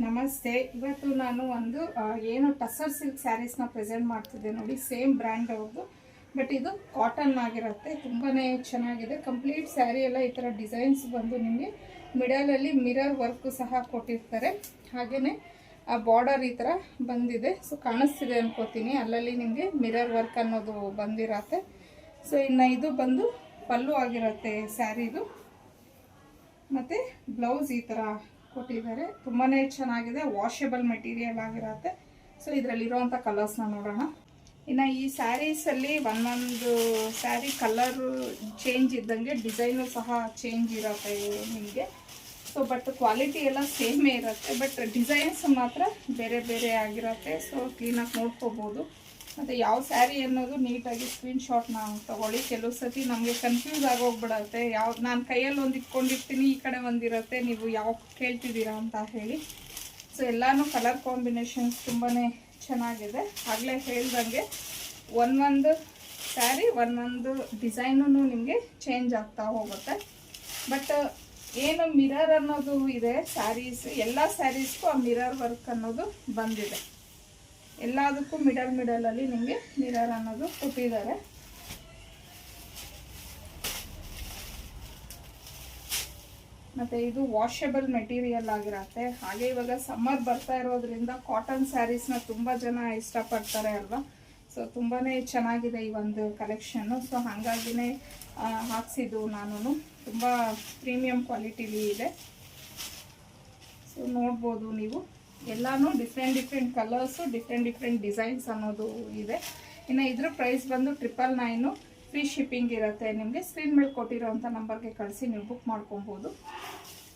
ನಮಸ್ತೆ. ಇವತ್ತು ನಾನು ಒಂದು ಏನು ಟಸರ್ ಸಿಲ್ಕ್ ಸ್ಯಾರೀಸ್ನ ಪ್ರೆಸೆಂಟ್ ಮಾಡ್ತಿದ್ದೆ ನೋಡಿ. ಸೇಮ್ ಬ್ರ್ಯಾಂಡ್ ಅವ್ರದ್ದು, ಬಟ್ ಇದು ಕಾಟನ್ ಆಗಿರುತ್ತೆ. ತುಂಬಾ ಚೆನ್ನಾಗಿದೆ. ಕಂಪ್ಲೀಟ್ ಸ್ಯಾರಿ ಎಲ್ಲ ಈ ಥರ ಡಿಸೈನ್ಸ್ ಬಂದು ನಿಮಗೆ ಮಿಡಲಲ್ಲಿ ಮಿರರ್ ವರ್ಕು ಸಹ ಕೊಟ್ಟಿರ್ತಾರೆ. ಹಾಗೆಯೇ ಆ ಬಾರ್ಡರ್ ಈ ಥರ ಬಂದಿದೆ. ಸೊ ಕಾಣಿಸ್ತಿದೆ ಅನ್ಕೋತೀನಿ, ಅಲ್ಲಲ್ಲಿ ನಿಮಗೆ ಮಿರರ್ ವರ್ಕ್ ಅನ್ನೋದು ಬಂದಿರತ್ತೆ. ಸೊ ಇನ್ನು ಇದು ಬಂದು ಪಲ್ಲು ಆಗಿರುತ್ತೆ ಸ್ಯಾರಿದು, ಮತ್ತು ಬ್ಲೌಸ್ ಈ ಥರ ಕೊಟ್ಟಿದ್ದಾರೆ. ತುಂಬಾ ಚೆನ್ನಾಗಿದೆ. ವಾಷೇಬಲ್ ಮೆಟೀರಿಯಲ್ ಆಗಿರುತ್ತೆ. ಸೊ ಇದರಲ್ಲಿರುವಂಥ ಕಲರ್ಸ್ನ ನೋಡೋಣ. ಇನ್ನು ಈ ಸ್ಯಾರೀಸಲ್ಲಿ ಒಂದೊಂದು ಸ್ಯಾರಿ ಕಲರು ಚೇಂಜ್ ಇದ್ದಂಗೆ ಡಿಸೈನು ಸಹ ಚೇಂಜ್ ಇರುತ್ತೆ ನಿಮಗೆ. ಸೊ ಬಟ್ ಕ್ವಾಲಿಟಿ ಎಲ್ಲ ಸೇಮೇ ಇರುತ್ತೆ, ಬಟ್ ಡಿಸೈನ್ಸ್ ಮಾತ್ರ ಬೇರೆ ಬೇರೆ ಆಗಿರುತ್ತೆ. ಸೊ ಕ್ಲೀನಾಗಿ ನೋಡ್ಕೋಬೋದು. ಮತ್ತು ಯಾವ ಸ್ಯಾರಿ ಅನ್ನೋದು ನೀಟಾಗಿ ಸ್ಕ್ರೀನ್ಶಾಟ್ನ ತೊಗೊಳ್ಳಿ. ಕೆಲವು ಸತಿ ನಮಗೆ ಕನ್ಫ್ಯೂಸ್ ಆಗೋಗ್ಬಿಡತ್ತೆ. ಯಾವ್ದು ನಾನು ಕೈಯಲ್ಲಿ ಒಂದು ಇಟ್ಕೊಂಡಿರ್ತೀನಿ, ಈ ಕಡೆ ಒಂದಿರುತ್ತೆ, ನೀವು ಯಾವ ಕೇಳ್ತಿದ್ದೀರಾ ಅಂತ ಹೇಳಿ. ಸೊ ಎಲ್ಲನೂ ಕಲರ್ ಕಾಂಬಿನೇಷನ್ಸ್ ತುಂಬಾ ಚೆನ್ನಾಗಿದೆ. ಆಗಲೇ ಹೇಳ್ದಂಗೆ ಒಂದೊಂದು ಸ್ಯಾರಿ ಒಂದೊಂದು ಡಿಸೈನೂ ನಿಮಗೆ ಚೇಂಜ್ ಆಗ್ತಾ ಹೋಗುತ್ತೆ. ಬಟ್ ಏನು ಮಿರರ್ ಅನ್ನೋದು ಇದೆ ಸ್ಯಾರೀಸ್, ಎಲ್ಲ ಸ್ಯಾರೀಸ್ಗೂ ಆ ಮಿರರ್ ವರ್ಕ್ ಅನ್ನೋದು ಬಂದಿದೆ. ಎಲ್ಲದಕ್ಕೂ ಮಿಡಲಲ್ಲಿ ನಿಮಗೆ ಮಿರರ್ ಅನ್ನೋದು ಕೊಟ್ಟಿದ್ದಾರೆ. ಮತ್ತು ಇದು ವಾಷೇಬಲ್ ಮೆಟೀರಿಯಲ್ ಆಗಿರುತ್ತೆ. ಹಾಗೆ ಇವಾಗ ಸಮ್ಮರ್ ಬರ್ತಾ ಇರೋದ್ರಿಂದ ಕಾಟನ್ ಸ್ಯಾರೀಸ್ನ ತುಂಬ ಜನ ಇಷ್ಟಪಡ್ತಾರೆ ಅಲ್ವಾ. ಸೊ ತುಂಬಾ ಚೆನ್ನಾಗಿದೆ ಈ ಒಂದು ಕಲೆಕ್ಷನ್ನು. ಸೊ ಹಾಗಾಗಿನೇ ಹಾಕ್ಸಿದ್ದು ನಾನು. ತುಂಬ ಪ್ರೀಮಿಯಂ ಕ್ವಾಲಿಟಿಲಿ ಇದೆ. ಸೊ ನೋಡ್ಬೋದು ನೀವು, ಎಲ್ಲನೂ ಡಿಫ್ರೆಂಟ್ ಕಲರ್ಸು, ಡಿಫ್ರೆಂಟ್ ಡಿಸೈನ್ಸ್ ಅನ್ನೋದು ಇದೆ. ಇನ್ನು ಇದ್ರ ಪ್ರೈಸ್ ಬಂದು 999. ಫ್ರೀ ಶಿಪ್ಪಿಂಗ್ ಇರುತ್ತೆ. ನಿಮಗೆ ಸ್ಕ್ರೀನ್ ಮೇಲೆ ಕೊಟ್ಟಿರೋವಂಥ ನಂಬರ್ಗೆ ಕಳಿಸಿ ನೀವು ಬುಕ್ ಮಾಡ್ಕೊಬೋದು.